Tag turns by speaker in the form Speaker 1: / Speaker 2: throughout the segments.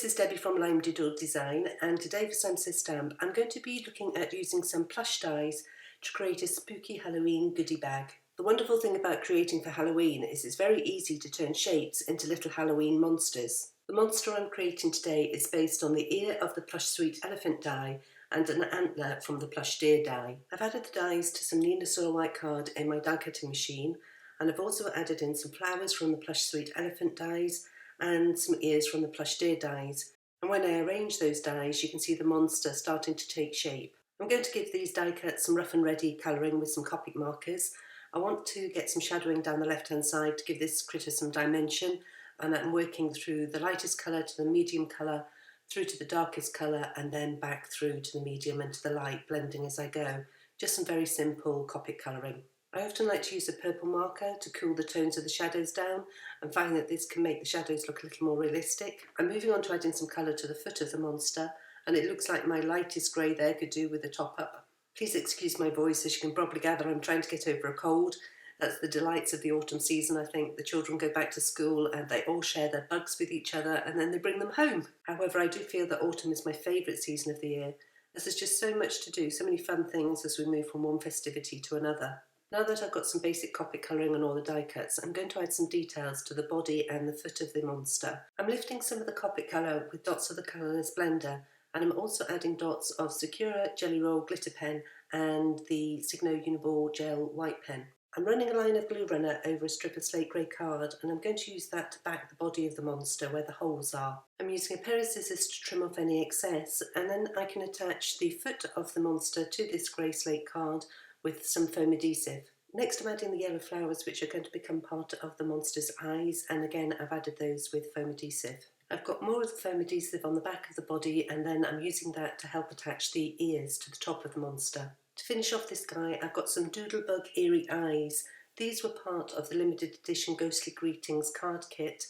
Speaker 1: is Debbie from Lime Doodle Design, and today for Samsa Stamp I'm going to be looking at using some plush dies to create a spooky Halloween goodie bag. The wonderful thing about creating for Halloween is it's very easy to turn shapes into little Halloween monsters. The monster I'm creating today is based on the ear of the plush sweet elephant die and an antler from the plush deer die. I've added the dies to some Nina Soil white card in my die cutting machine, and I've also added in some flowers from the plush sweet elephant dies and some ears from the plush deer dies. And when I arrange those dies, you can see the monster starting to take shape. I'm going to give these die cuts some rough and ready colouring with some Copic markers. I want to get some shadowing down the left hand side to give this critter some dimension, and I'm working through the lightest colour to the medium colour, through to the darkest colour, and then back through to the medium and to the light, blending as I go. Just some very simple Copic colouring. I often like to use a purple marker to cool the tones of the shadows down and find that this can make the shadows look a little more realistic. I'm moving on to adding some colour to the foot of the monster, and it looks like my lightest grey there could do with a top up. Please excuse my voice, as you can probably gather I'm trying to get over a cold. That's the delights of the autumn season, I think. The children go back to school and they all share their bugs with each other and then they bring them home. However, I do feel that autumn is my favourite season of the year, as there's just so much to do, so many fun things as we move from one festivity to another. Now that I've got some basic Copic colouring on all the die cuts, I'm going to add some details to the body and the foot of the monster. I'm lifting some of the Copic colour with dots of the colourless blender, and I'm also adding dots of Sakura Jelly Roll glitter pen and the Signo Uniball gel white pen. I'm running a line of glue runner over a strip of slate grey card, and I'm going to use that to back the body of the monster where the holes are. I'm using a pair of scissors to trim off any excess, and then I can attach the foot of the monster to this grey slate card with some foam adhesive. Next I'm adding the yellow flowers, which are going to become part of the monster's eyes, and again I've added those with foam adhesive. I've got more of the foam adhesive on the back of the body, and then I'm using that to help attach the ears to the top of the monster. To finish off this guy, I've got some Doodlebug eerie eyes. These were part of the limited edition Ghostly Greetings card kit.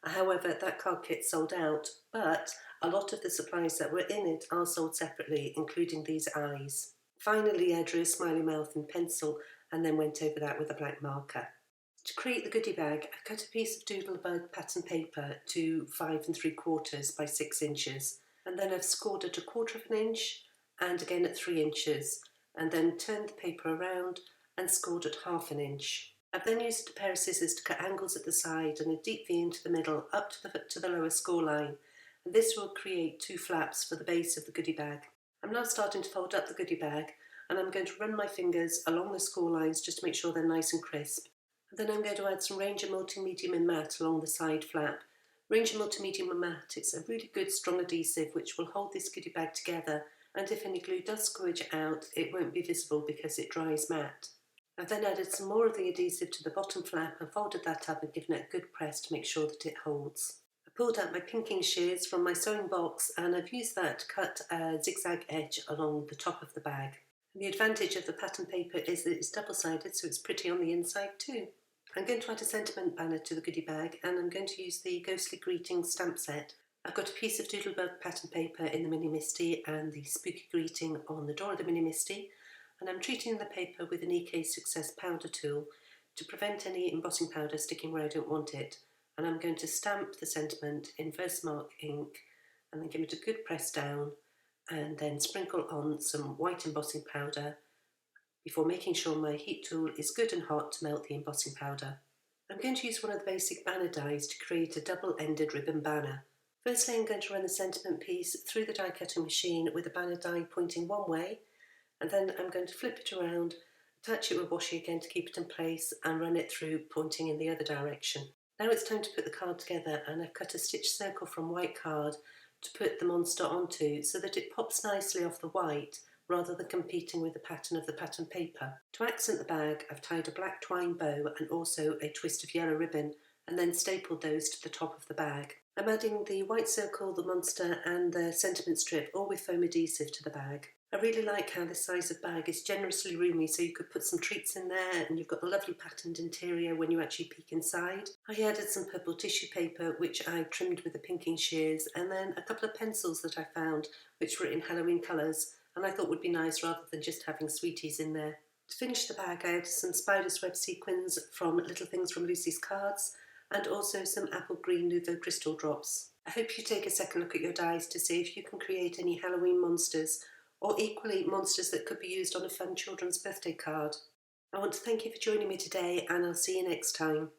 Speaker 1: However, that card kit sold out, but a lot of the supplies that were in it are sold separately, including these eyes. Finally, I drew a smiley mouth in pencil and then went over that with a black marker. To create the goodie bag, I've cut a piece of Doodlebug pattern paper to 5 3/4 by 6 inches, and then I've scored at 1/4 inch and again at 3 inches, and then turned the paper around and scored at 1/2 inch. I've then used a pair of scissors to cut angles at the side and a deep V into the middle up to the lower score line, and this will create 2 flaps for the base of the goodie bag. I'm now starting to fold up the goodie bag, and I'm going to run my fingers along the score lines just to make sure they're nice and crisp. And then I'm going to add some Ranger Multi-Medium and Matte along the side flap. Ranger Multi-Medium and Matte, it's a really good strong adhesive which will hold this goodie bag together, and if any glue does squidge out, it won't be visible because it dries matte. I've then added some more of the adhesive to the bottom flap and folded that up and given it a good press to make sure that it holds. I pulled out my pinking shears from my sewing box, and I've used that to cut a zigzag edge along the top of the bag. And the advantage of the pattern paper is that it's double-sided, so it's pretty on the inside too. I'm going to add a sentiment banner to the goodie bag, and I'm going to use the Ghostly Greetings stamp set. I've got a piece of Doodlebug pattern paper in the Mini Misty and the Spooky Greeting on the door of the Mini Misty, and I'm treating the paper with an EK Success powder tool to prevent any embossing powder sticking where I don't want it. And I'm going to stamp the sentiment in Versamark ink and then give it a good press down, and then sprinkle on some white embossing powder before making sure my heat tool is good and hot to melt the embossing powder. I'm going to use one of the basic banner dies to create a double-ended ribbon banner. Firstly, I'm going to run the sentiment piece through the die cutting machine with the banner die pointing one way, and then I'm going to flip it around, attach it with washi again to keep it in place, and run it through pointing in the other direction. Now it's time to put the card together, and I've cut a stitch circle from white card to put the monster onto so that it pops nicely off the white rather than competing with the pattern of the pattern paper. To accent the bag, I've tied a black twine bow and also a twist of yellow ribbon, and then stapled those to the top of the bag. I'm adding the white circle, the monster and the sentiment strip, all with foam adhesive, to the bag. I really like how this size of bag is generously roomy, so you could put some treats in there, and you've got the lovely patterned interior when you actually peek inside. I added some purple tissue paper which I trimmed with the pinking shears, and then a couple of pencils that I found which were in Halloween colours, and I thought would be nice rather than just having sweeties in there. To finish the bag, I added some spider's web sequins from Little Things from Lucy's Cards, and also some apple green Nouveau crystal drops. I hope you take a second look at your dies to see if you can create any Halloween monsters, or equally monsters that could be used on a fun children's birthday card. I want to thank you for joining me today, and I'll see you next time.